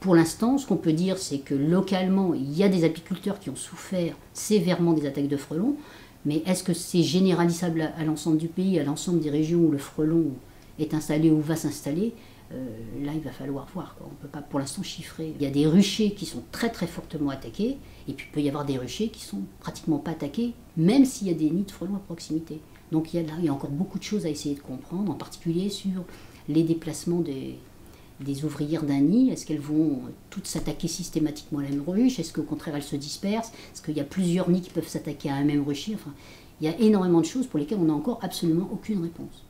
Pour l'instant, ce qu'on peut dire, c'est que localement, il y a des apiculteurs qui ont souffert sévèrement des attaques de frelons, mais est-ce que c'est généralisable à l'ensemble du pays, à l'ensemble des régions où le frelon est installé ou va s'installer? Là, il va falloir voir, quoi. On ne peut pas pour l'instant chiffrer. Il y a des ruchers qui sont très très fortement attaqués, et puis il peut y avoir des ruchers qui sont pratiquement pas attaqués, même s'il y a des nids de frelons à proximité. Donc il y a encore beaucoup de choses à essayer de comprendre, en particulier sur les déplacements des ouvrières d'un nid. Est-ce qu'elles vont toutes s'attaquer systématiquement à la même ruche? Est-ce qu'au contraire elles se dispersent? Est-ce qu'il y a plusieurs nids qui peuvent s'attaquer à un même rucher? Enfin, il y a énormément de choses pour lesquelles on n'a encore absolument aucune réponse.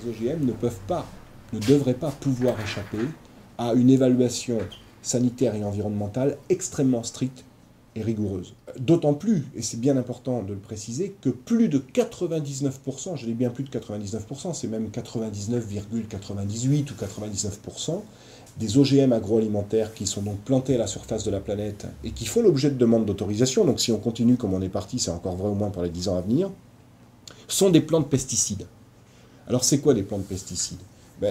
Les OGM ne peuvent pas, ne devraient pas pouvoir échapper à une évaluation sanitaire et environnementale extrêmement stricte et rigoureuse. D'autant plus, et c'est bien important de le préciser, que plus de 99%, je dis bien plus de 99%, c'est même 99,98 ou 99%, des OGM agroalimentaires qui sont donc plantés à la surface de la planète et qui font l'objet de demandes d'autorisation, donc si on continue comme on est parti, c'est encore vrai au moins pour les 10 ans à venir, sont des plantes pesticides. Alors c'est quoi des plantes pesticides?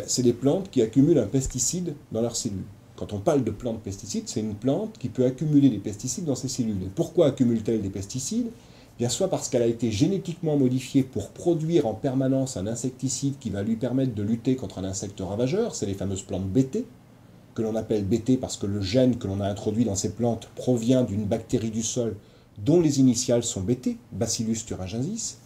C'est des plantes qui accumulent un pesticide dans leurs cellules. Quand on parle de plante pesticides, c'est une plante qui peut accumuler des pesticides dans ses cellules. Et pourquoi accumule-t-elle des pesticides? Bien soit parce qu'elle a été génétiquement modifiée pour produire en permanence un insecticide qui va lui permettre de lutter contre un insecte ravageur, c'est les fameuses plantes BT, que l'on appelle BT parce que le gène que l'on a introduit dans ces plantes provient d'une bactérie du sol dont les initiales sont BT, Bacillus thuringiensis.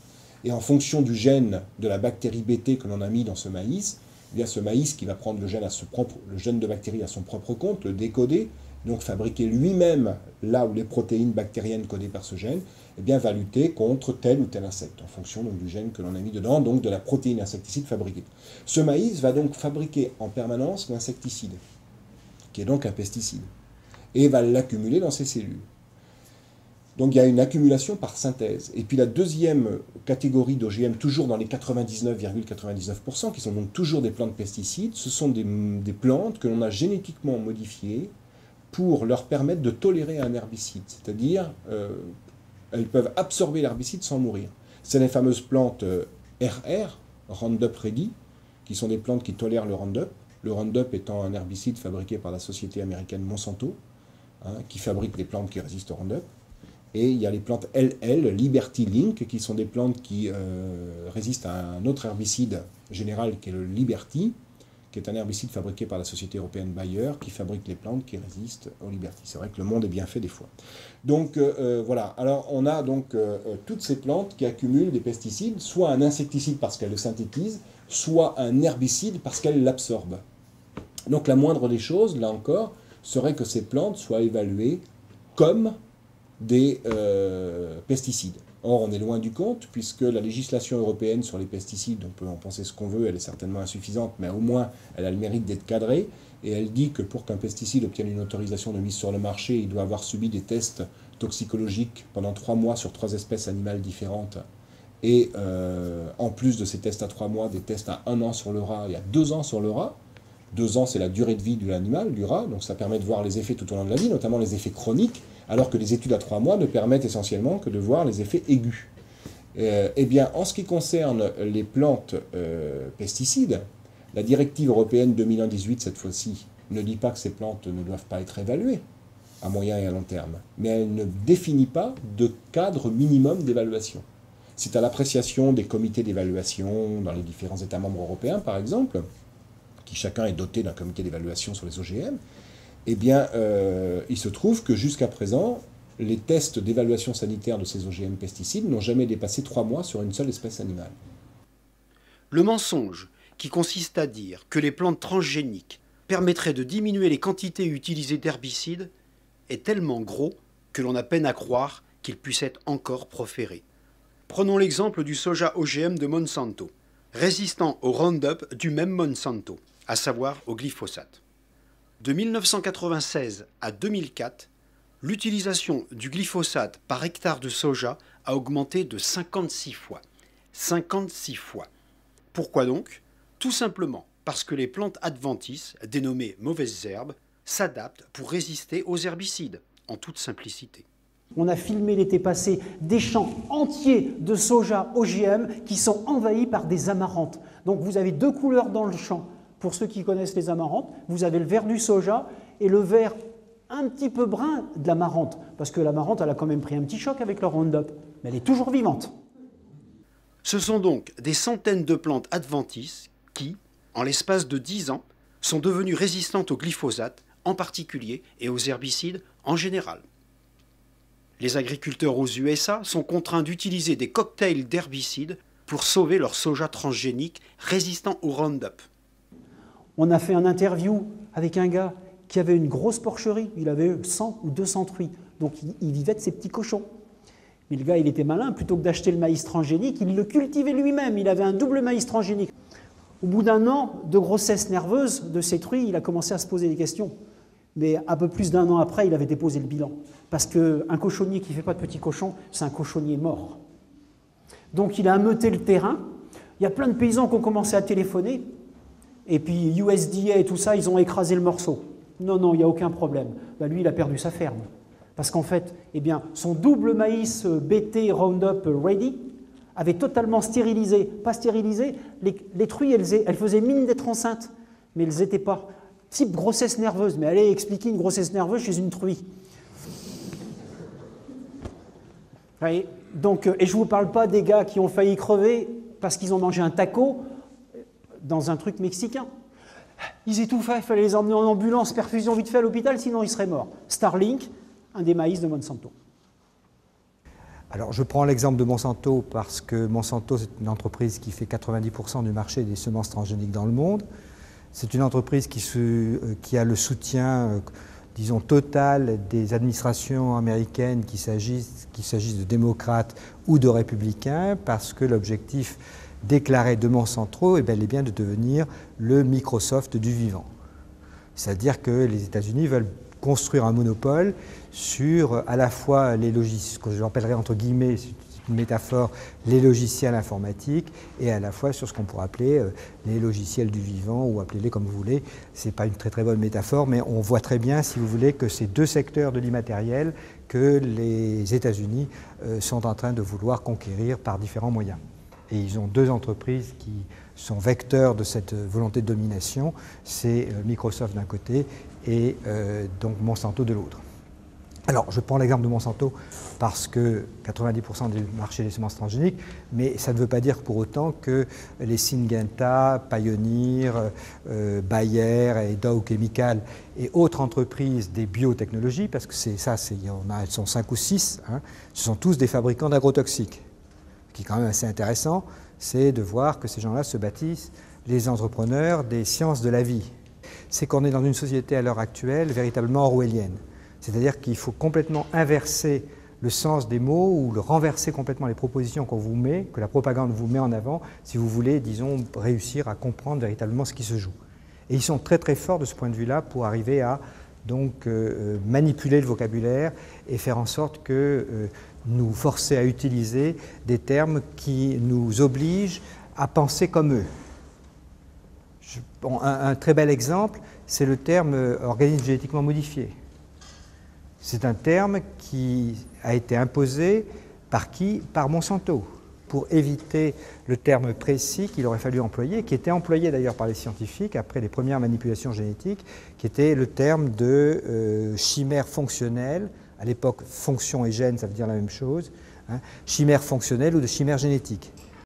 Et en fonction du gène de la bactérie BT que l'on a mis dans ce maïs, eh bien ce maïs qui va prendre le gène de bactérie à son propre compte, le décoder, donc fabriquer lui-même là où les protéines bactériennes codées par ce gène, eh bien va lutter contre tel ou tel insecte, en fonction donc, du gène que l'on a mis dedans, donc de la protéine insecticide fabriquée. Ce maïs va donc fabriquer en permanence l'insecticide, qui est donc un pesticide, et va l'accumuler dans ses cellules. Donc il y a une accumulation par synthèse. Et puis la deuxième catégorie d'OGM, toujours dans les 99,99%, qui sont donc toujours des plantes pesticides, ce sont des plantes que l'on a génétiquement modifiées pour leur permettre de tolérer un herbicide. C'est-à-dire, elles peuvent absorber l'herbicide sans mourir. C'est les fameuses plantes RR, Roundup Ready, qui sont des plantes qui tolèrent le Roundup. Le Roundup étant un herbicide fabriqué par la société américaine Monsanto, qui fabrique des plantes qui résistent au Roundup. Et il y a les plantes LL, Liberty Link, qui sont des plantes qui résistent à un autre herbicide général qui est le Liberty, qui est un herbicide fabriqué par la société européenne Bayer, qui fabrique les plantes qui résistent au Liberty. C'est vrai que le monde est bien fait des fois. Donc voilà, alors on a donc toutes ces plantes qui accumulent des pesticides, soit un insecticide parce qu'elles le synthétisent, soit un herbicide parce qu'elles l'absorbent. Donc la moindre des choses, là encore, serait que ces plantes soient évaluées comme des pesticides. Or, on est loin du compte, puisque la législation européenne sur les pesticides, on peut en penser ce qu'on veut, elle est certainement insuffisante, mais au moins, elle a le mérite d'être cadrée, et elle dit que pour qu'un pesticide obtienne une autorisation de mise sur le marché, il doit avoir subi des tests toxicologiques pendant 3 mois sur 3 espèces animales différentes, et en plus de ces tests à 3 mois, des tests à 1 an sur le rat et à 2 ans sur le rat. 2 ans, c'est la durée de vie de l'animal, du rat, donc ça permet de voir les effets tout au long de la vie, notamment les effets chroniques, alors que les études à 3 mois ne permettent essentiellement que de voir les effets aigus. Eh bien, en ce qui concerne les plantes pesticides, la directive européenne 2001-18, cette fois-ci, ne dit pas que ces plantes ne doivent pas être évaluées à moyen et à long terme, mais elle ne définit pas de cadre minimum d'évaluation. C'est à l'appréciation des comités d'évaluation dans les différents États membres européens, par exemple, qui chacun est doté d'un comité d'évaluation sur les OGM, Eh bien, il se trouve que jusqu'à présent, les tests d'évaluation sanitaire de ces OGM pesticides n'ont jamais dépassé 3 mois sur une seule espèce animale. Le mensonge, qui consiste à dire que les plantes transgéniques permettraient de diminuer les quantités utilisées d'herbicides, est tellement gros que l'on a peine à croire qu'il puisse être encore proféré. Prenons l'exemple du soja OGM de Monsanto, résistant au Roundup du même Monsanto, à savoir au glyphosate. De 1996 à 2004, l'utilisation du glyphosate par hectare de soja a augmenté de 56 fois. 56 fois. Pourquoi donc? Tout simplement parce que les plantes adventices, dénommées mauvaises herbes, s'adaptent pour résister aux herbicides, en toute simplicité. On a filmé l'été passé des champs entiers de soja OGM qui sont envahis par des amarantes. Donc vous avez 2 couleurs dans le champ. Pour ceux qui connaissent les amarantes, vous avez le vert du soja et le vert un petit peu brun de l'amarante. Parce que l'amarante, elle a quand même pris un petit choc avec le Roundup. Mais elle est toujours vivante. Ce sont donc des centaines de plantes adventices qui, en l'espace de 10 ans, sont devenues résistantes au glyphosate en particulier et aux herbicides en général. Les agriculteurs aux USA sont contraints d'utiliser des cocktails d'herbicides pour sauver leur soja transgénique résistant au Roundup. On a fait un interview avec un gars qui avait une grosse porcherie. Il avait 100 ou 200 truies. Donc il vivait de ses petits cochons. Mais le gars, il était malin. Plutôt que d'acheter le maïs transgénique, il le cultivait lui-même. Il avait un double maïs transgénique. Au bout d'un an de grossesse nerveuse de ses truies, il a commencé à se poser des questions. Mais un peu plus d'1 an après, il avait déposé le bilan. Parce qu'un cochonnier qui ne fait pas de petits cochons, c'est un cochonnier mort. Donc il a ameuté le terrain. Il y a plein de paysans qui ont commencé à téléphoner. Et puis USDA et tout ça, ils ont écrasé le morceau. Non, non, il n'y a aucun problème. Ben, lui, il a perdu sa ferme. Parce qu'en fait, eh bien, son double maïs BT Roundup Ready avait totalement stérilisé. Pas stérilisé, les truies, elles faisaient mine d'être enceintes, mais elles n'étaient pas. Type grossesse nerveuse, mais allez expliquer une grossesse nerveuse chez une truie. Et, donc, et je ne vous parle pas des gars qui ont failli crever parce qu'ils ont mangé un taco dans un truc mexicain. Ils étouffaient, il fallait les emmener en ambulance, perfusion vite fait à l'hôpital, sinon ils seraient morts. Starlink, un des maïs de Monsanto. Alors je prends l'exemple de Monsanto parce que Monsanto c'est une entreprise qui fait 90% du marché des semences transgéniques dans le monde. C'est une entreprise qui a le soutien, disons, total des administrations américaines, qu'il s'agisse de démocrates ou de républicains, parce que l'objectif déclaré de Monsanto est bel et bien de devenir le Microsoft du vivant. C'est-à-dire que les États-Unis veulent construire un monopole sur à la fois les logiciels, ce que j'appellerais entre guillemets, c'est une métaphore, les logiciels informatiques, et à la fois sur ce qu'on pourrait appeler les logiciels du vivant, ou appelez-les comme vous voulez. Ce n'est pas une très très bonne métaphore, mais on voit très bien, si vous voulez, que ces 2 secteurs de l'immatériel que les États-Unis sont en train de vouloir conquérir par différents moyens. Et ils ont 2 entreprises qui sont vecteurs de cette volonté de domination, c'est Microsoft d'un côté et donc Monsanto de l'autre. Alors, je prends l'exemple de Monsanto parce que 90% du marché des semences transgéniques, mais ça ne veut pas dire pour autant que les Syngenta, Pioneer, Bayer et Dow Chemical et autres entreprises des biotechnologies, parce que c'est ça, elles sont 5 ou 6, hein, ce sont tous des fabricants d'agrotoxiques. Ce qui est quand même assez intéressant, c'est de voir que ces gens-là se baptisent les entrepreneurs des sciences de la vie. C'est qu'on est dans une société à l'heure actuelle véritablement orwellienne. C'est-à-dire qu'il faut complètement inverser le sens des mots ou le renverser complètement les propositions qu'on vous met, que la propagande vous met en avant, si vous voulez, disons, réussir à comprendre véritablement ce qui se joue. Et ils sont très très forts de ce point de vue-là pour arriver à donc manipuler le vocabulaire et faire en sorte que nous forcer à utiliser des termes qui nous obligent à penser comme eux. Un très bel exemple, c'est le terme organisme génétiquement modifié. C'est un terme qui a été imposé par qui? Par Monsanto, pour éviter le terme précis qu'il aurait fallu employer, qui était employé d'ailleurs par les scientifiques après les premières manipulations génétiques, qui était le terme de chimère fonctionnelle. À l'époque, fonction et gène, ça veut dire la même chose, hein, chimère fonctionnelle ou de chimère génétique.